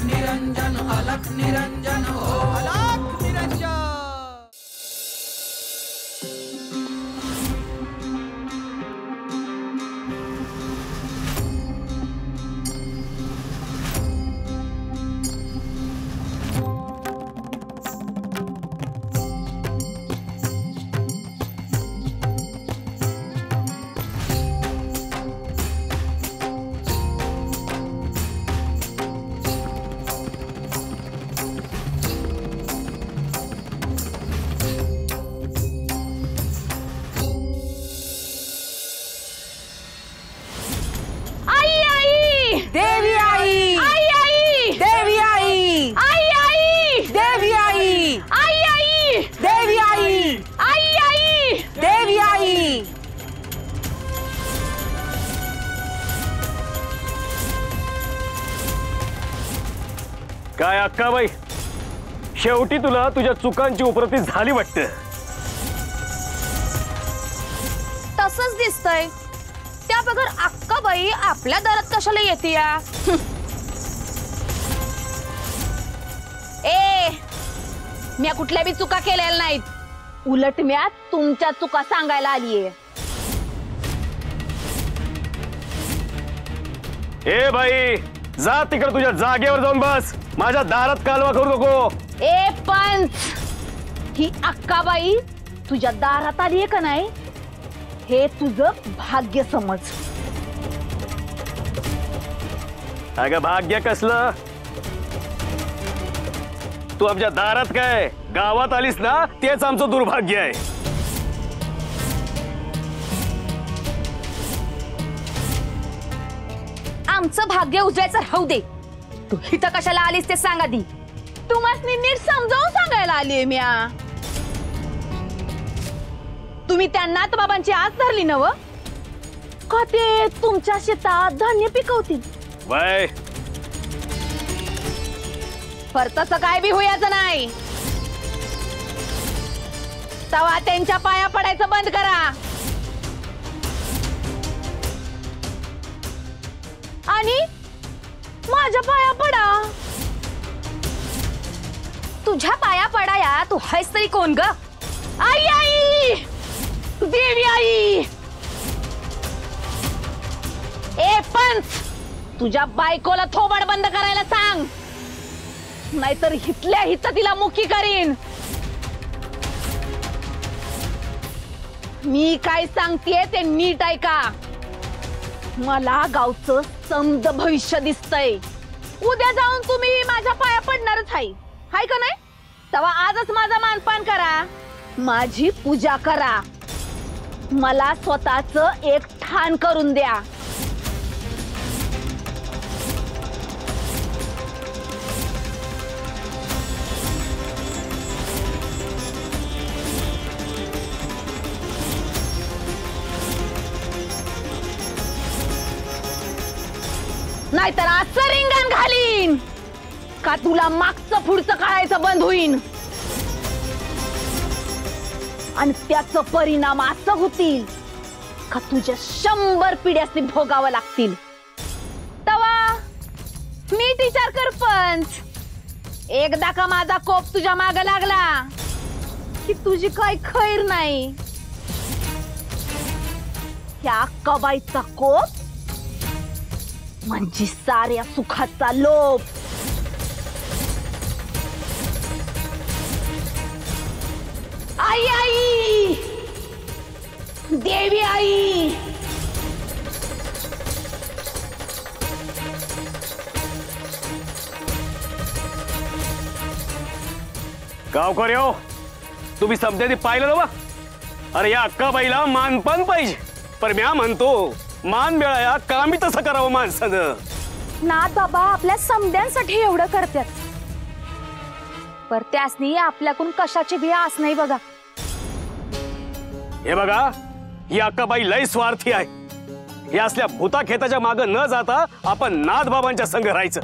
निरंजन अलख निरंजन हो अलख निरंजन। काय अक्काबाई, शेवटी तुला तुझ्या चुकांची उपरती झाली वाटतं। तसंच दिसतंय। त्या बगर अक्काबाई आपल्या दारात कशाला येते या? ए, मी कुठल्या बी चुका केलेल्या नाहीत, उलट मी तुमच्या चुका सांगायला आलीये। ए बाई, जा तिकडे तुझ्या जागेवर जाऊन बस, माझ्या दारात कालवा करू नको। ए पंच, ही अक्काबाई तुझ्या दारात आलीये का नाही हे तुझं भाग्य समज। अगं भाग्य कसलं? तू आमच्या दारात काय गावात आलीस ना, तेच आमचं दुर्भाग्य आहे। आमचं भाग्य उजवायचं राहू दे, तू इथं कशाला आलीस ते सांग आधी। तुम्हाला नीट समजावून सांगायला आलीये म्या। तुम्ही त्या नाथबाबांची आस धरली नव का ते तुमच्या शेतात धान्य पिकवतील? वय परतस काय बी होयाचं नाही, तवा त्यांच्या पाया पडायचं बंद करा आणि माझ्या पाया पडा। तुझ्या पाया पडाया तू हैस तरी कोण ग? आई आई, देवी आई। ए पंच, तुझ्या बायकोला थोबाड बंद करायला सांग, नाहीतर हितल्या हित तिला मुकी करीन। मी काय सांगतेय ते नीट ऐका। मला गावचं समज भविष्य दिसतंय। उद्या जाऊन तुम्ही माझ्या पाया पडणारच हाय का नाही? तेव्हा आजच माझा मानपान करा, माझी पूजा करा, मला स्वतःच एक ठाण करून द्या। नाहीतर असं रिंगण घालीन का तुला मागचं पुढचं काढायचं बंद होईन आणि त्याचा परिणाम असं होतील का तुझ्या 100 पिढ्यासनी भोगावं लागतील। तवा मी विचार कर पंच, एकदा का माझा कोप तुझ्या मागे लागला की तुझी काय खैर नाही। ह्या अक्काबाईचा कोप म्हणजे साऱ्या सुखाचा लोभ। आई आई, देवी आई। गावकर हो, तुम्ही समजायला पाहिलं ना? अरे या अक्काबाईला मानपान पाहिजे, पण म्या म्हणतो मान मिळाया कामी तसं करावं माणसानं। नाथ बाबा आपल्या समद्यांसाठी एवढं करतात, पर त्यासनी आपल्याकडून कशाची भी आस नाही बघा। हे बघा, ही अक्काबाई लय स्वार्थी आहे। या असल्या भूता खेताच्या मागे न जाता आपण नाथ बाबांच्या संग राहायचं।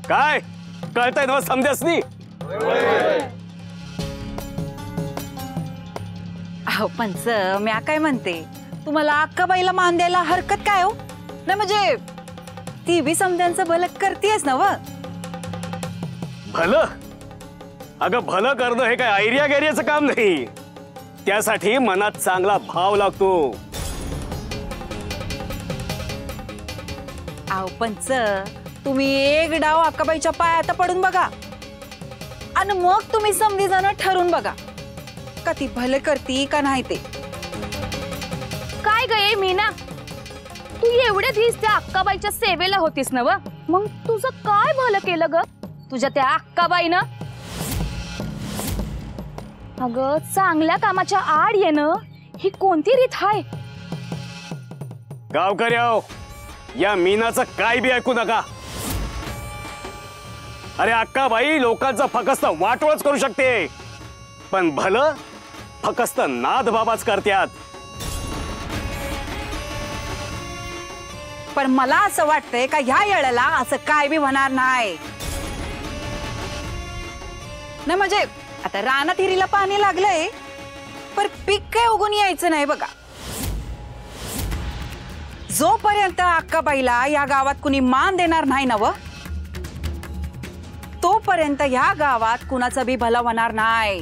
काय कळतंय ना समद्यासनी? अहो पंच, म्या काय म्हणते, तुम्हाला अक्काबाईला मान द्यायला हरकत काय हो? नाही म्हणजे ती बी समद्यांचं भलं करतेस ना व? भलं? अगं भलं करणं हे काय ऐरिया गैरियाचं काम नाही. त्यासाठी मनात चांगला भाव लागतो. आव पंच, तुम्ही एक डाव अक्काबाईच्या पायात पडून बघा आणि मग तुम्ही समधी जण ठरून बघा का ती भले करती का नाही ते. काय गे मीना, तू एवढ्या दिवस त्या अक्काबाईच्या सेवेला होतीस ना व, मग तुझं काय भलं केलं ग तुझ्या त्या अक्काबाईनं? अगं चांगल्या कामाच्या आड येणं ही कोणती रीत आहे? गावकऱ्याओ, या मीनाचं काय बी ऐकू नका. अरे अक्काबाई लोकांचा फकस्त वाटोळच करू शकते, पण भलं फकस्त नाद बाबाच करत्यात. पण मला असं वाटतंय का ह्या येळेला असं काय बी होणार नाही. नाही म्हणजे आता रानात हिरीला पाणी लागलंय, पण पीक काय उगून यायचं नाही बघा. जोपर्यंत अक्काबाईला या गावात कुणी मान देणार नाही ना व, तोपर्यंत या गावात कुणाचं बी भलं होणार नाही.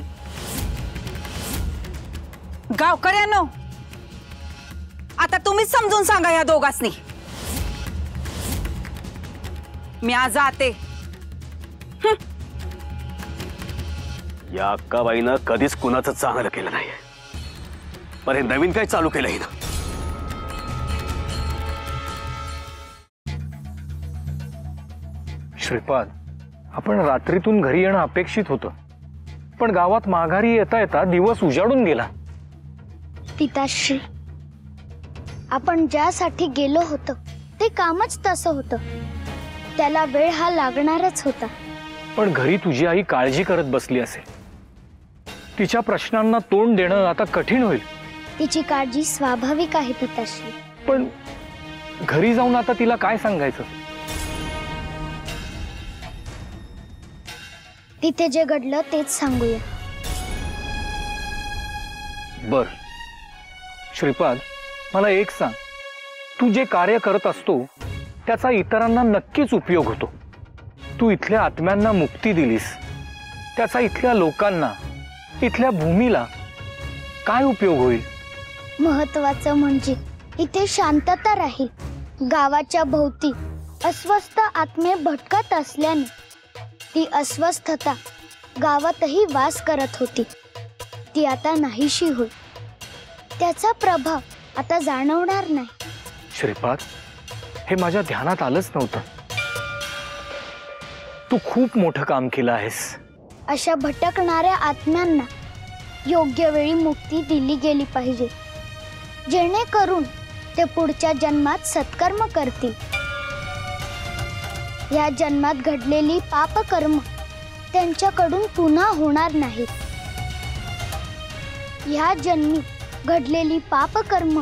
गावकऱ्यांनो, आता तुम्हीच समजून सांगा या दोघांनी. मी आज जाते. या अक्काबाईनं कधीच कुणाचं चांगलं केलं नाही, पण हे नवीन काय चालू केलं हिनं. श्रीपाद, आपण रात्रीतून घरी येणं अपेक्षित होतं, पण गावात माघारी येता येता दिवस उजाडून गेला. पिताश्री, आपण ज्यासाठी गेलो होतो ते कामच तसं होतं. त्याला वेळ हा लागणारच होता. पण घरी तुझी आई काळजी करत बसली असेल. तिच्या प्रश्नांना तोंड देणं आता कठीण होईल. तिची काळजी स्वाभाविक आहे पिताश्री. पण घरी जाऊन आता तिला काय सांगायचं? तिथे जे घडलं तेच सांगूया. बर श्रीपाद, मला एक सांग, तू जे कार्य करत असतो त्याचा इतरांना नक्कीच उपयोग होतो. तू इथल्या आत्म्यांना मुक्ती दिलीस, त्याचा इथल्या लोकांना, इथल्या भूमीला काय उपयोग होईल? महत्वाचं म्हणजे इथे शांतता राहील. गावाच्या भोवती अस्वस्थ आत्मे भटकत असल्याने ती अस्वस्थता गावातही वास करत होती, ती आता नाहीशी होईल. त्याचा प्रभाव आता जाणवणार नाही. श्रीपाद, हे माझ्या ध्यानात आलंच नव्हतं. तू खूप मोठं काम केलं आहेस. अशा भटकणाऱ्या आत्म्यांना योग्य वेळी मुक्ती दिली गेली पाहिजे, जेणेकरून ते पुढच्या जन्मात सत्कर्म करतील. या जन्मात घडलेली पापकर्म त्यांच्याकडून पुन्हा होणार नाहीत. या जन्मी घडलेली पापकर्म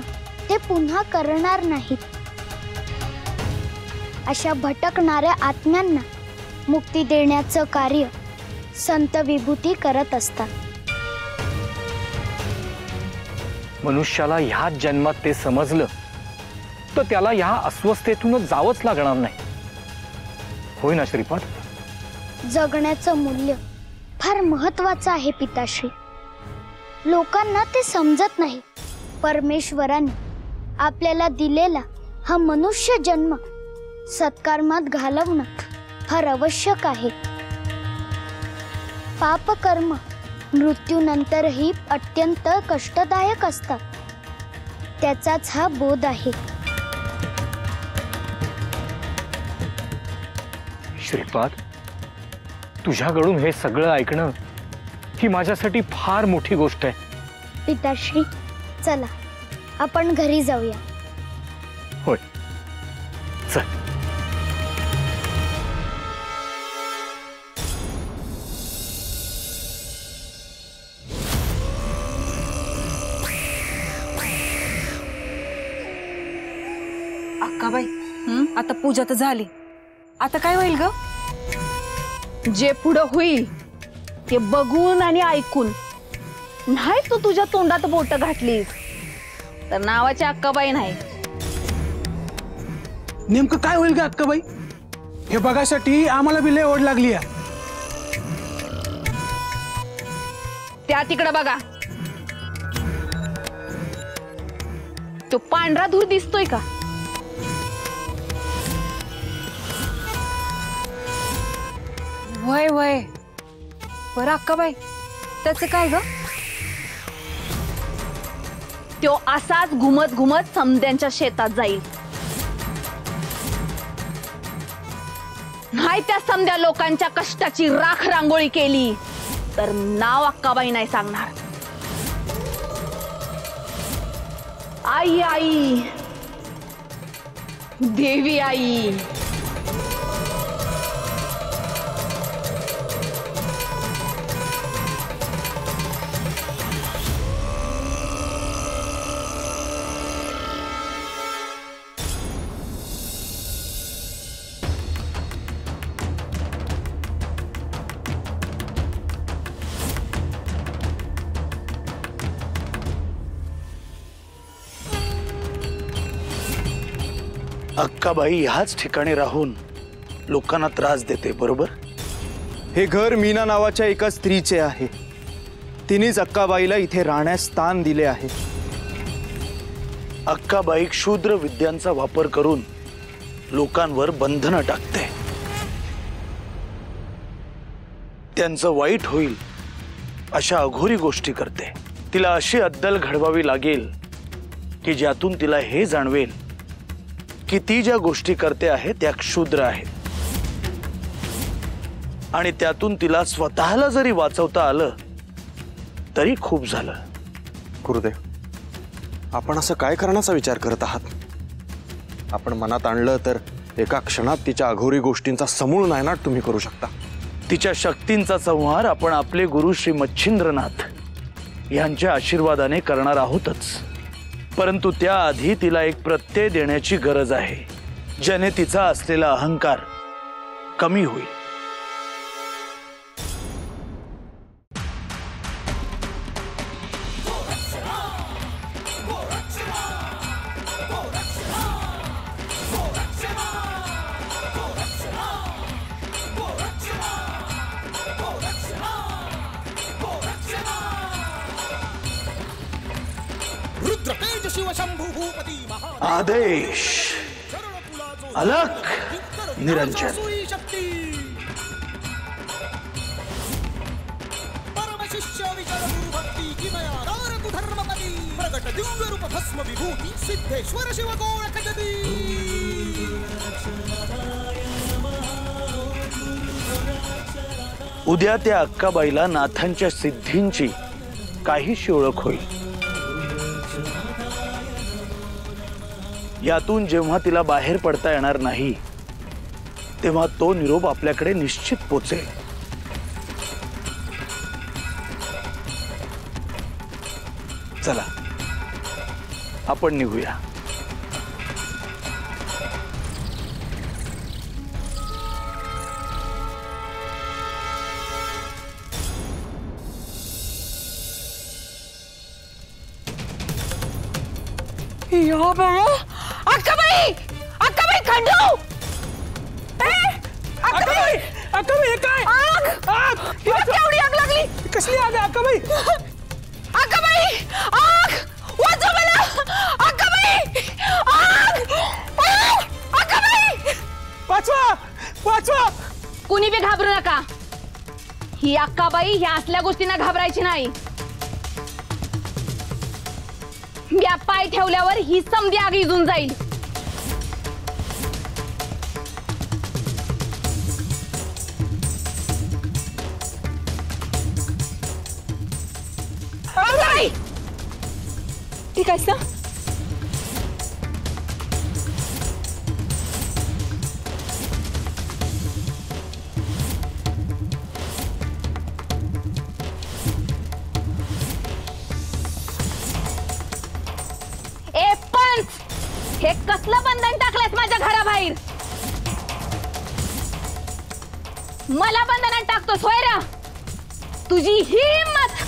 ते पुन्हा करणार नाहीत. अशा भटकणाऱ्या आत्म्यांना मुक्ती देण्याचं कार्य संत विभूती करत असतात. मनुष्याला ह्या जन्मात ते समजलं तर त्याला ह्या अस्वस्थेतूनच जावंच लागणार नाही. होय ना श्रीपाद? जगण्याचं मूल्य फार महत्वाचं आहे पिताश्री. लोकांना ते समजत नाही. परमेश्वराने आपल्याला दिलेला हा मनुष्य जन्म सत्कर्मात घालवणं फार आवश्यक आहे. पापकर्म मृत्यूनंतरही अत्यंत कष्टदायक असतात, त्याचाच हा बोध आहे. श्रीपाद, तुझ्याकडून हे सगळं ऐकणं ही माझ्यासाठी फार मोठी गोष्ट आहे. पिताश्री, चला आपण घरी जाऊया. होय, चल. अक्काबाई, आता पूजा तर झाली, आता काय होईल ग? जे पुढं होईल ते बघून आणि ऐकून नाही तू तुझ्या तोंडात बोट घातलीस तर नावाची अक्काबाई नाही. नेमकं काय होईल का अक्काबाई? हे बघायसाठी आम्हाला बी लय ओढ लागली आहे. त्या तिकडे बघा. तो पांढरा धूर दिसतोय का? वय वय. बरं अक्काबाई, त्याचं काय ग? तो असाच घुमत घुमत समद्यांच्या शेतात जाईल. नाही त्या समद्या लोकांच्या कष्टाची राख रांगोळी केली तर नाव अक्काबाई नाही सांगणार. आई आई, देवी आई. अक्काबाई ह्याच ठिकाणी राहून लोकांना त्रास देते, बरोबर? हे घर मीना नावाच्या एका स्त्रीचे आहे. तिनेच अक्काबाईला इथे राहण्यास स्थान दिले आहे. अक्काबाई क्षुद्र विद्यांचा वापर करून लोकांवर बंधनं टाकते. त्यांचं वाईट होईल अशा अघोरी गोष्टी करते. तिला अशी अद्दल घडवावी लागेल की ज्यातून तिला हे जाणवेल की ती ज्या गोष्टी करते आहे त्या क्षुद्र आहेत आणि त्यातून तिला स्वतःला जरी वाचवता आलं तरी खूप झालं. गुरुदेव, आपण असं काय करण्याचा विचार करत आहात? आपण मनात आणलं तर एका क्षणात तिच्या अघोरी गोष्टींचा समूळ नायनाट तुम्ही करू शकता. तिच्या शक्तींचा संहार आपण आपले गुरु श्री मच्छिंद्रनाथ यांच्या आशीर्वादाने करणार आहोतच. परंतु त्याआधी तिला एक प्रत्यय देण्याची गरज आहे, ज्याने तिचा असलेला अहंकार कमी होईल. आदेश, अलख, निरंजन. उद्या त्या अक्काबाईला नाथांच्या सिद्धींची काहीशी ओळख होईल. यातून जेव्हा तिला बाहेर पडता येणार नाही तेव्हा तो निरोप आपल्याकडे निश्चित पोचेल. चला आपण निघूया. अक्काबाई, अक्काबाई खंडू. अक्काबाई, अक्काबाई काय? आग, आग, केवढी आग लागली? कसली आग? अक्काबाई, अक्काबाई, आग, वाचव मला. अक्काबाई, आग, अक्काबाई, वाचवा, वाचवा. कुणी बी घाबरू नका. ही अक्काबाई ह्या असल्या गोष्टींना घाबरायची नाही. या पाय ठेवल्यावर ही समधी आग इजून जाईल. ठीक आहे ना? ए पंच, हे कसलं बंधन टाकलंस माझ्या घराबाहेर? मला बंधनात टाकतोस होय रे? तुझी ही हिम्मत.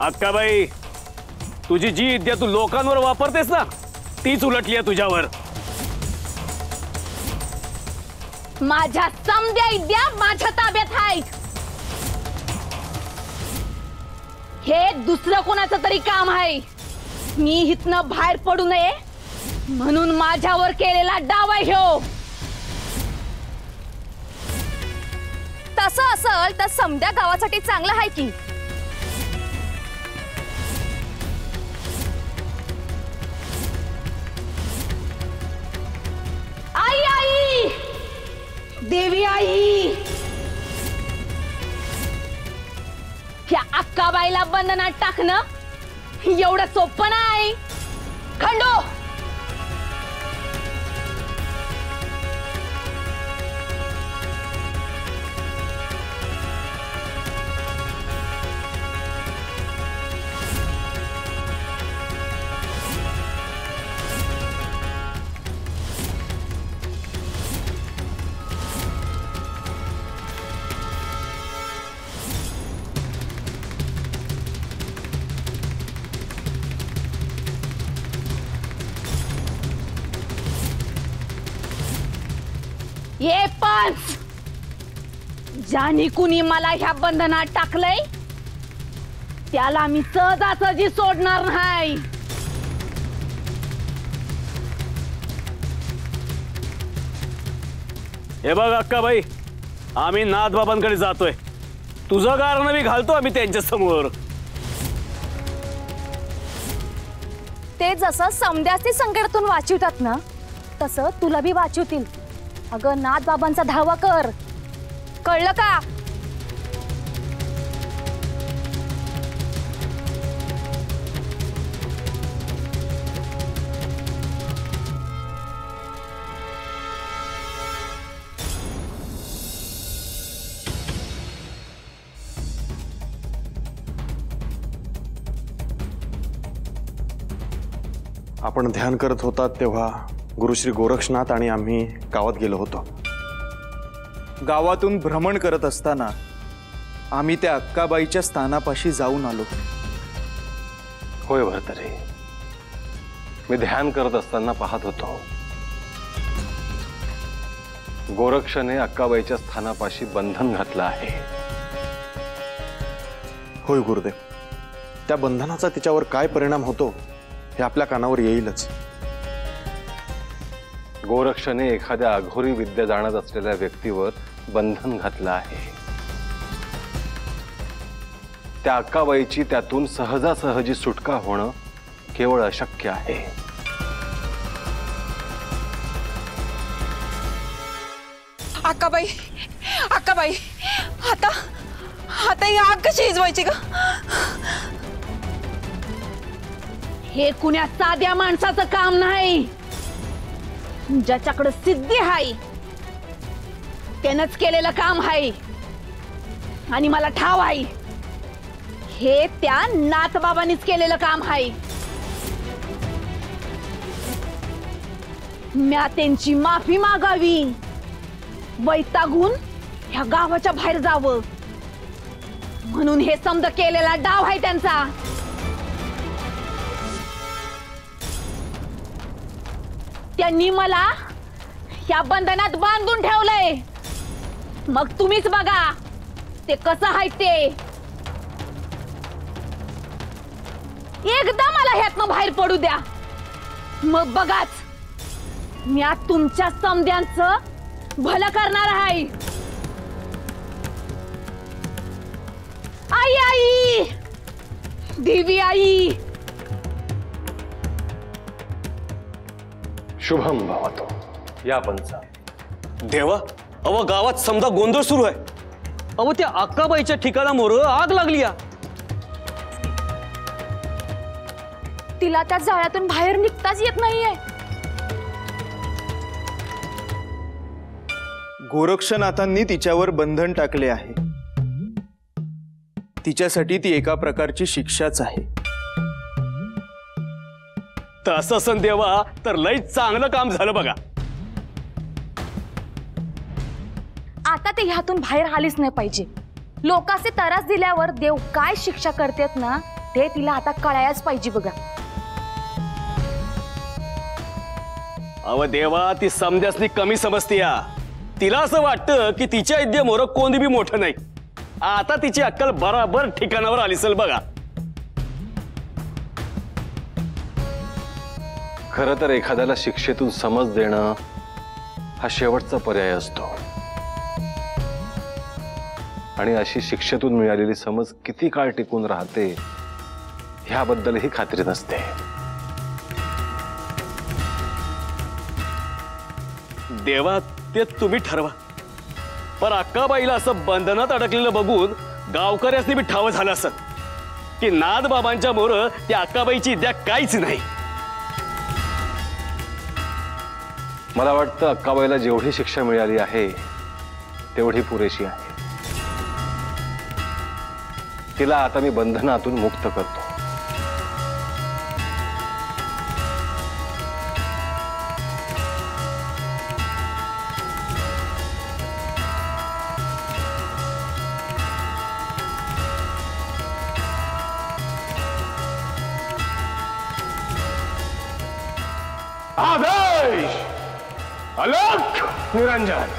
अक्काबाई, तुझी जी विद्या तू लोकांवर वापरतेस ना तीच उलटली आहे तुझ्यावर. माझ्या समद्या विद्या माझ्या ताब्यात आहेत. हे दुसरं कोणाचं तरी काम आहे. मी इथनं बाहेर पडू नये म्हणून माझ्यावर केलेला डाव आहे ह्यो. तसं असल तर समद्या गावासाठी चांगलं आहे की. आई आई देवी आई, ह्या अक्काबाईला बंधनात टाकणं एवढं सोपं नाही. खंडो, ये पंच, ज्याने कुणी मला ह्या बंधनात टाकलंय त्याला मी सहजासहजी सोडणार नाही. हे बघ अक्काबाई, आम्ही नाथबाबांकडे जातोय. तुझं कारण मी घालतो आम्ही त्यांच्या समोर. ते जसं समद्याचे संकटातून वाचवतात ना तसं तुला बी वाचवतील. अगं नाथबाबांचा धावा कर, कळलं का? आपण ध्यान करत होतात तेव्हा गुरुश्री गोरक्षनाथ आणि आम्ही गावात गेलो होतो. गावातून भ्रमण करत असताना आम्ही त्या अक्काबाईच्या स्थानापाशी जाऊन आलो. होय भरतरे, मी ध्यान करत असताना पाहत होतो. गोरक्षने अक्काबाईच्या स्थानापाशी बंधन घातलं आहे. होय गुरुदेव, त्या बंधनाचा तिच्यावर काय परिणाम होतो हे आपल्या कानावर येईलच. गोरक्षने एखाद्या अघोरी विद्या जाणत असलेल्या व्यक्तीवर बंधन घातलं आहे. त्या अक्काबाईची त्यातून सहजासहजी सुटका होणं केवळ अशक्य आहे. अक्काबाई, अक्काबाई, आता आता ही आग कशी शिजवायची का? हे कुण्या साध्या माणसाचं काम नाही. ज्याच्याकडे सिद्धी आहे त्यानंच केलेलं काम आहे. आणि मला ठाव आहे हे त्या नाथबाबांनीच केलेलं काम आहे. म्या त्यांची माफी मागावी, वैतागून ह्या गावाच्या बाहेर जावं म्हणून हे समद केलेला डाव आहे त्यांचा. त्यांनी मला या बंधनात बांधून ठेवलंय. मग तुम्हीच बघा ते कसं आहे ते. एकदा मला ह्यातनं बाहेर पडू द्या, मग बघाच मी आज तुमच्या समद्यांचं भलं करणार आहे. आई आई, देवी आई. शुभम भवतो. या पंचा. देवा, अव गावात समजा गोंधळ सुरू आहे. अव त्या अक्काबाईच्या ठिकाणावर आग लागली. तिला त्या जाळ्यातून बाहेर निघताच येत नाहीये. गोरक्षनाथांनी तिच्यावर बंधन टाकले आहे. तिच्यासाठी ती एका प्रकारची शिक्षाच आहे. तसं असन देवा तर लय चांगलं काम झालं बघा. आता ते ह्यातून बाहेर आलीच नाही पाहिजे. लोकांचे त्रास दिल्यावर देव काय शिक्षा करतात ना ते तिला आता कळायच पाहिजे बघा. अव देवा, ती समजासनी कमी समजते. तिला असं वाटतं की तिच्या विद्येमोर कोणी बी मोठं नाही. आता तिची अक्कल बराबर ठिकाणावर आली असेल बघा. खरं तर एखाद्याला शिक्षेतून समज देणं हा शेवटचा पर्याय असतो, आणि अशी शिक्षेतून मिळालेली समज किती काळ टिकून राहते ह्याबद्दलही खात्री नसते. देवा, ते तुम्ही ठरवा. पण अक्काबाईला असं बंधनात अडकलेलं बघून गावकऱ्यासनी बी ठाव झालं असत की नाथबाबांच्या मोर त्या अक्काबाईची इद्या काहीच नाही. मला वाटतं अक्काबाईला जेवढी शिक्षा मिळाली आहे तेवढी पुरेशी आहे. तिला आता मी बंधनातून मुक्त करतो. आदेश अलख निरंजन.